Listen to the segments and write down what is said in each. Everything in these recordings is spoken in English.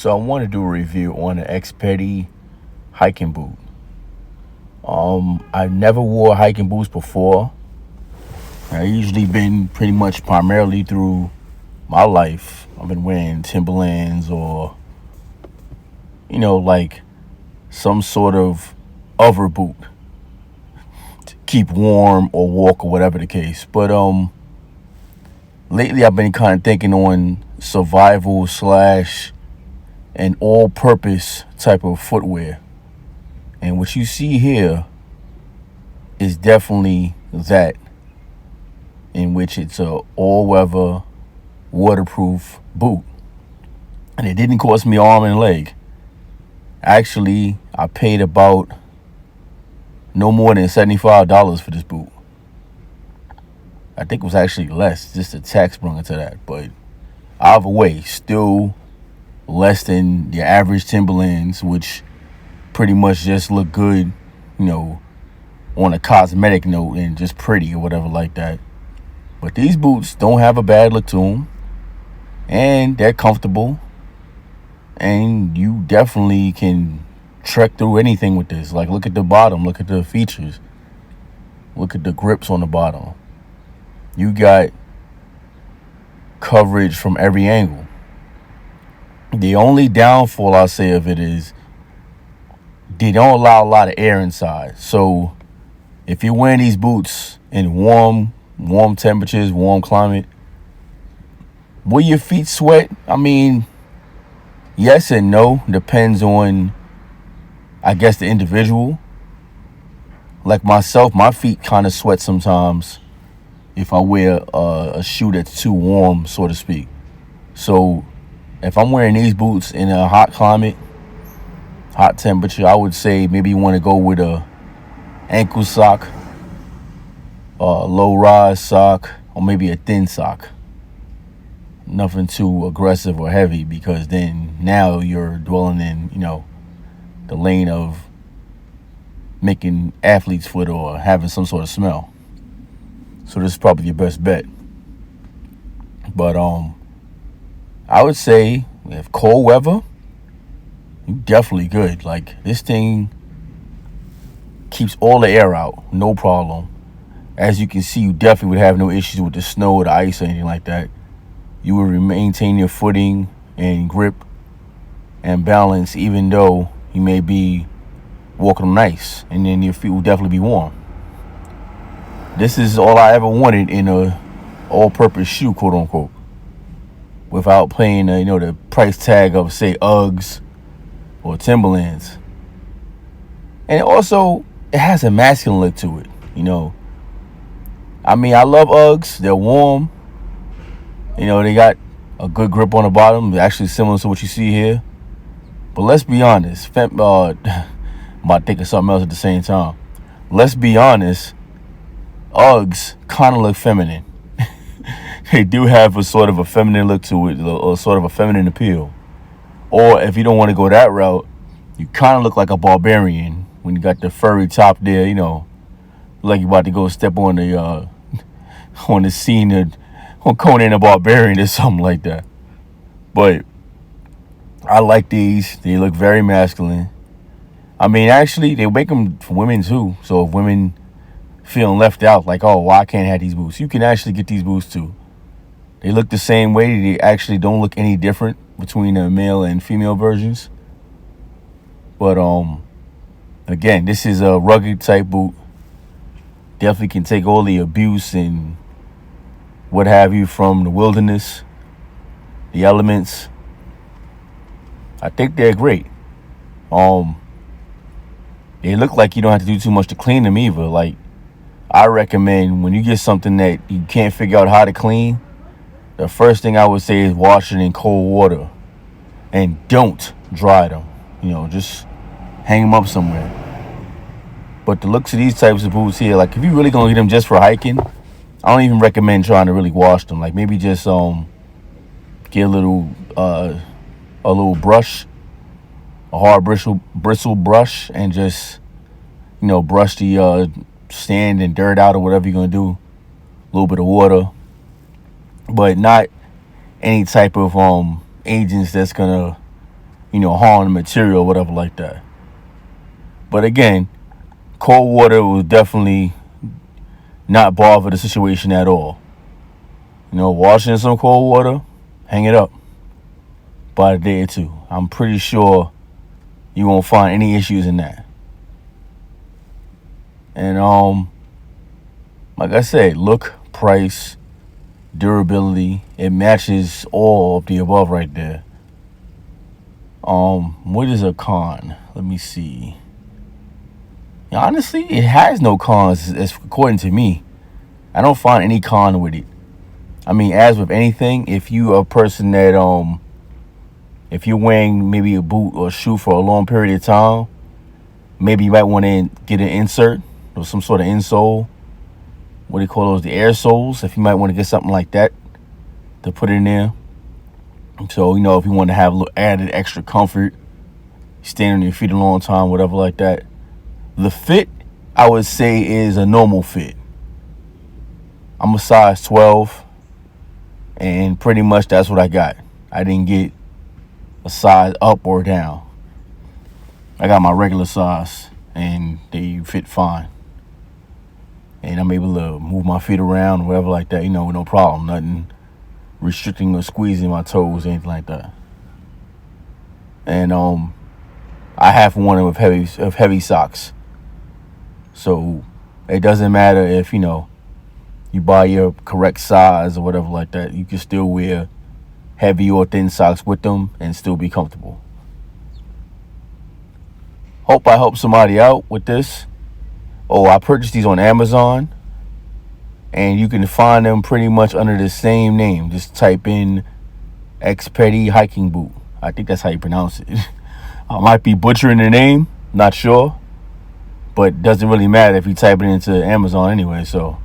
So I want to do a review on the Xpeti hiking boot. I never wore hiking boots before. I usually been pretty much primarily through my life. I've been wearing Timberlands or like some sort of other boot to keep warm or walk or whatever the case. But lately I've been kind of thinking on survival slash an all-purpose type of footwear. And what you see here is definitely that, in which it's a all-weather, waterproof boot. And it didn't cost me arm and leg. Actually, I paid about no more than $75 for this boot. I think it was actually less, just the tax brought into that. But either way, still less than your average Timberlands, which pretty much just look good, on a cosmetic note and just pretty or whatever like that. But these boots don't have a bad look to them, and they're comfortable, and you definitely can trek through anything with this. Like, look at the bottom, look at the features, look at the grips on the bottom. You got coverage from every angle. The only downfall I say of it is they don't allow a lot of air inside. So if you're wearing these boots in warm temperatures, warm climate, will your feet sweat? I mean, yes and no. Depends on, I guess, the individual. Like myself, my feet kind of sweat sometimes if I wear a shoe that's too warm, so to speak. So if I'm wearing these boots in a hot climate, hot temperature, I would say maybe you want to go with a ankle sock, a low-rise sock, or maybe a thin sock. Nothing too aggressive or heavy, because then now you're dwelling in, the lane of making athlete's foot or having some sort of smell. So this is probably your best bet. But I would say if cold weather, you definitely good. Like, this thing keeps all the air out, no problem. As you can see, you definitely would have no issues with the snow or the ice or anything like that. You would maintain your footing and grip and balance, even though you may be walking on ice, and then your feet will definitely be warm. This is all I ever wanted in a all-purpose shoe, quote unquote, without paying the price tag of, say, Uggs or Timberlands. And also, it has a masculine look to it. I mean, I love Uggs. They're warm. They got a good grip on the bottom, actually similar to what you see here. But let's be honest. I'm about to think of something else at the same time. Let's be honest. Uggs kind of look feminine. They do have a sort of a feminine look to it, or sort of a feminine appeal. Or if you don't want to go that route, you kind of look like a barbarian when you got the furry top there, like you about to go step on the scene on Conan the Barbarian or something like that. But I like these. They look very masculine. I mean, actually, they make them for women too. So if women feeling left out, like, oh, why can't I have these boots? You can actually get these boots too. They look the same way. They actually don't look any different between the male and female versions. But again, this is a rugged type boot. Definitely can take all the abuse and what have you from the wilderness, the elements. I think they're great. They look like you don't have to do too much to clean them either. Like, I recommend when you get something that you can't figure out how to clean, the first thing I would say is wash it in cold water. And don't dry them. Just hang them up somewhere. But the looks of these types of boots here, like, if you're really going to get them just for hiking, I don't even recommend trying to really wash them. Like, maybe just get a little brush, a hard bristle brush, and just, brush the sand and dirt out or whatever you're going to do. A little bit of water. But not any type of agents that's going to harm the material or whatever like that. But again, cold water will definitely not bother the situation at all. Washing in some cold water, hang it up by a day or two. I'm pretty sure you won't find any issues in that. And like I said, look, price, durability, it matches all of the above right there. What is a con? Let me see. Honestly, it has no cons, as according to me. I don't find any con with it. I mean, as with anything, if you are a person that if you're wearing maybe a boot or a shoe for a long period of time, maybe you might want to get an insert or some sort of insole. What do you call those? The air soles. If you might want to get something like that to put in there. So, if you want to have a little added extra comfort, standing on your feet a long time, whatever like that. The fit, I would say, is a normal fit. I'm a size 12, and pretty much that's what I got. I didn't get a size up or down. I got my regular size, and they fit fine. And I'm able to move my feet around, whatever like that, with no problem. Nothing restricting or squeezing my toes, anything like that. And I have one with heavy socks. So it doesn't matter if, you buy your correct size or whatever like that. You can still wear heavy or thin socks with them and still be comfortable. Hope I helped somebody out with this. I purchased these on Amazon, and you can find them pretty much under the same name. Just type in Xpeti hiking boot. I think that's how you pronounce it. I might be butchering the name, not sure, but it doesn't really matter if you type it into Amazon anyway. So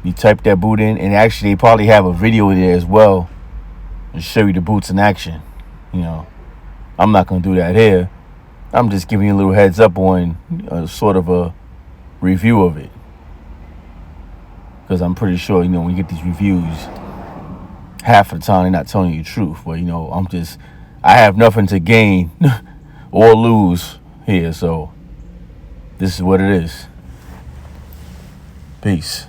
you type that boot in, and actually they probably have a video there as well to show you the boots in action. I'm not going to do that here. I'm just giving you a little heads up on sort of a review of it, because I'm pretty sure when you get these reviews, half of the time they're not telling you the truth. But I have nothing to gain or lose here, so this is what it is. Peace.